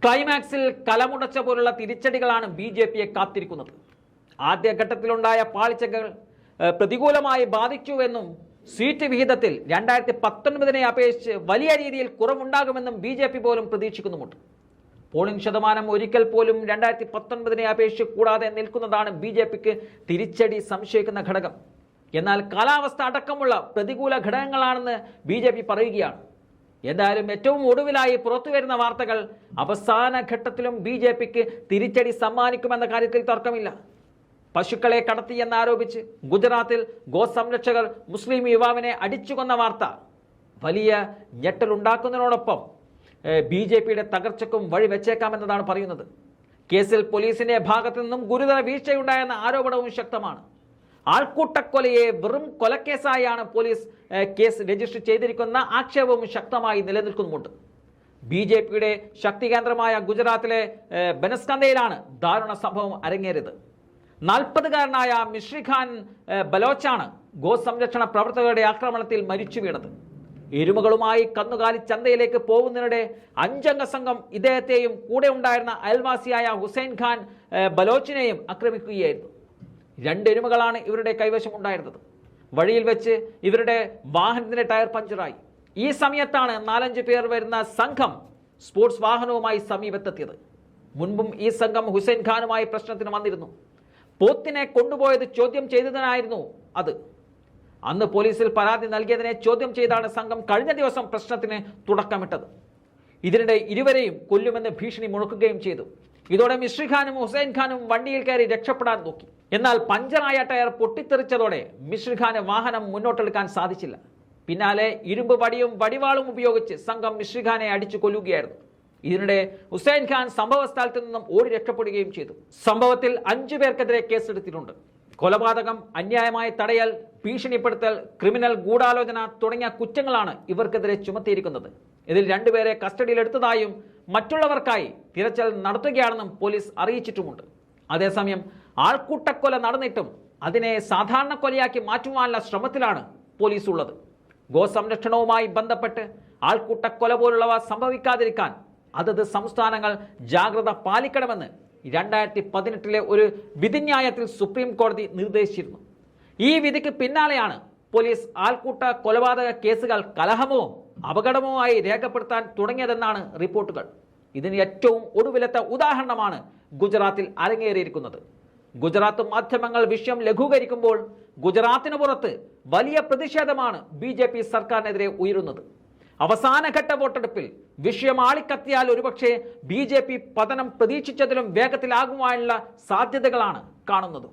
ക്ലൈമാക്സിൽ കലമുടച്ച പോലുള്ള തിരിച്ചടികളാണ് BJPയെ കാത്തിരിക്കുന്നത്. ആദ്യഘട്ടത്തിലുണ്ടായ പാളിച്ചകൾ പ്രതികൂലമായി ബാധിച്ചുവെന്നും സീറ്റ് വിഹിതത്തിൽ 2019 അപേക്ഷിച്ച് വലിയ രീതിയിൽ കുറവുണ്ടാകുമെന്നും BJP പോലും പ്രതീക്ഷിക്കുന്നുമുണ്ട്. പോളിംഗ് ശതമാനം ഒരിക്കൽ പോലും 2019 അപേക്ഷിച്ച് കൂടാതെ നിൽക്കുന്നതാണ് BJPക്ക് തിരിച്ചടി സംശയിക്കുന്ന ഘടകം. എന്നാൽ കാലാവസ്ഥ അടക്കമുള്ള പ്രതികൂല ഘടകങ്ങളാണെന്ന് BJP പറയുകയാണ്. എന്തായാലും ഏറ്റവും ഒടുവിലായി പുറത്തുവരുന്ന വാർത്തകൾ അവസാന ഘട്ടത്തിലും BJPക്ക് തിരിച്ചടി സമ്മാനിക്കുമെന്ന കാര്യത്തിൽ തർക്കമില്ല. പശുക്കളെ കടത്തിയെന്നാരോപിച്ച് ഗുജറാത്തിൽ ഗോസംരക്ഷകർ മുസ്ലിം യുവാവിനെ അടിച്ചുകൊന്ന വാർത്ത വലിയ ഞെട്ടലുണ്ടാക്കുന്നതിനോടൊപ്പം BJPയുടെ തകർച്ചയ്ക്കും വഴിവെച്ചേക്കാമെന്നതാണ് പറയുന്നത്. കേസിൽ പോലീസിന്റെ ഭാഗത്തു നിന്നും ഗുരുതര വീഴ്ചയുണ്ടായെന്ന ആരോപണവും ശക്തമാണ്. ആൾക്കൂട്ടക്കൊലയെ വെറും കൊലക്കേസായാണ് പോലീസ് കേസ് രജിസ്റ്റർ ചെയ്തിരിക്കുന്ന ആക്ഷേപവും ശക്തമായി നിലനിൽക്കുന്നുമുണ്ട്. BJPയുടെ ശക്തി കേന്ദ്രമായ ഗുജറാത്തിലെ ബനസ്കന്തയിലാണ് ദാരുണ സംഭവം അരങ്ങേറിയത്. 40-കാരനായ മിശ്രിഖാൻ ബലോച്ചാണ് ഗോസംരക്ഷണ പ്രവർത്തകരുടെ ആക്രമണത്തിൽ മരിച്ചു വീണത്. എരുമകളുമായി കന്നുകാലി ചന്തയിലേക്ക് പോകുന്നതിനിടെ 5-അംഗ സംഘം ഇദ്ദേഹത്തെയും കൂടെ ഉണ്ടായിരുന്ന അയൽവാസിയായ ഹുസൈൻ ഖാൻ ബലോച്ചിനെയും ആക്രമിക്കുകയായിരുന്നു. 2 എരുമകളാണ് ഇവരുടെ കൈവശം ഉണ്ടായിരുന്നത്. വഴിയിൽ വെച്ച് ഇവരുടെ വാഹനത്തിന്റെ ടയർ പഞ്ചറായി. ഈ സമയത്താണ് 4-5 പേർ വരുന്ന സംഘം സ്പോർട്സ് വാഹനവുമായി സമീപത്തെത്തിയത്. മുൻപും ഈ സംഘം ഹുസൈൻ ഖാനുമായി പ്രശ്നത്തിന് വന്നിരുന്നു. പോത്തിനെ കൊണ്ടുപോയത് ചോദ്യം ചെയ്തതിനായിരുന്നു അത്. അന്ന് പോലീസിൽ പരാതി നൽകിയതിനെ ചോദ്യം ചെയ്താണ് സംഘം കഴിഞ്ഞ ദിവസം പ്രശ്നത്തിന് തുടക്കമിട്ടത്. ഇതിനിടെ ഇരുവരെയും കൊല്ലുമെന്ന് ഭീഷണി മുഴക്കുകയും ചെയ്തു. ഇതോടെ മിശ്രിഖാനും ഹുസൈൻ ഖാനും വണ്ടിയിൽ കയറി രക്ഷപ്പെടാൻ നോക്കി. എന്നാൽ പഞ്ചറായ ടയർ പൊട്ടിത്തെറിച്ചതോടെ മിശ്രിഖാന് വാഹനം മുന്നോട്ടെടുക്കാൻ സാധിച്ചില്ല. പിന്നാലെ ഇരുമ്പ് വടിയും വടിവാളും ഉപയോഗിച്ച് സംഘം മിശ്രിഖാനെ അടിച്ചു കൊല്ലുകയായിരുന്നു. ഇതിനിടെ ഹുസൈൻ ഖാൻ സംഭവ സ്ഥലത്ത് നിന്നും ഓടി രക്ഷപ്പെടുകയും ചെയ്തു. സംഭവത്തിൽ 5 പേർക്കെതിരെ കേസെടുത്തിട്ടുണ്ട്. കൊലപാതകം, അന്യായമായി തടയൽ, ഭീഷണിപ്പെടുത്തൽ, ക്രിമിനൽ ഗൂഢാലോചന തുടങ്ങിയ കുറ്റങ്ങളാണ് ഇവർക്കെതിരെ ചുമത്തിയിരിക്കുന്നത്. ഇതിൽ 2 പേരെ കസ്റ്റഡിയിലെടുത്തതായും മറ്റുള്ളവർക്കായി തിരച്ചിൽ നടത്തുകയാണെന്നും പോലീസ് അറിയിച്ചിട്ടുമുണ്ട്. അതേസമയം ആൾക്കൂട്ടക്കൊല നടന്നിട്ടും അതിനെ സാധാരണ കൊലയാക്കി മാറ്റുവാനുള്ള ശ്രമത്തിലാണ് പോലീസ് ഉള്ളത്. ഗോസംരക്ഷണവുമായി ബന്ധപ്പെട്ട് ആൾക്കൂട്ടക്കൊല പോലുള്ളവ സംഭവിക്കാതിരിക്കാൻ അതത് സംസ്ഥാനങ്ങൾ ജാഗ്രത പാലിക്കണമെന്ന് 2018 ഒരു വിധിന്യായത്തിൽ സുപ്രീം കോടതി നിർദ്ദേശിച്ചിരുന്നു. ഈ വിധിക്ക് പിന്നാലെയാണ് പോലീസ് ആൾക്കൂട്ട കൊലപാതക കേസുകൾ കലഹമോ അപകടമോ ആയി രേഖപ്പെടുത്താൻ തുടങ്ങിയതെന്നാണ് റിപ്പോർട്ടുകൾ. ഇതിന് ഏറ്റവും ഒടുവിലത്തെ ഉദാഹരണമാണ് ഗുജറാത്തിൽ അരങ്ങേറിയിരിക്കുന്നത്. ഗുജറാത്ത് മാധ്യമങ്ങൾ വിഷയം ലഘൂകരിക്കുമ്പോൾ ഗുജറാത്തിന് പുറത്ത് വലിയ പ്രതിഷേധമാണ് BJP സർക്കാരിനെതിരെ ഉയരുന്നത്. അവസാനഘട്ട വോട്ടെടുപ്പിൽ വിഷയം ആളിക്കത്തിയാൽ ഒരുപക്ഷെ BJP പതനം പ്രതീക്ഷിച്ചതിലും വേഗത്തിലാകുവാനുള്ള സാധ്യതകളാണ് കാണുന്നത്.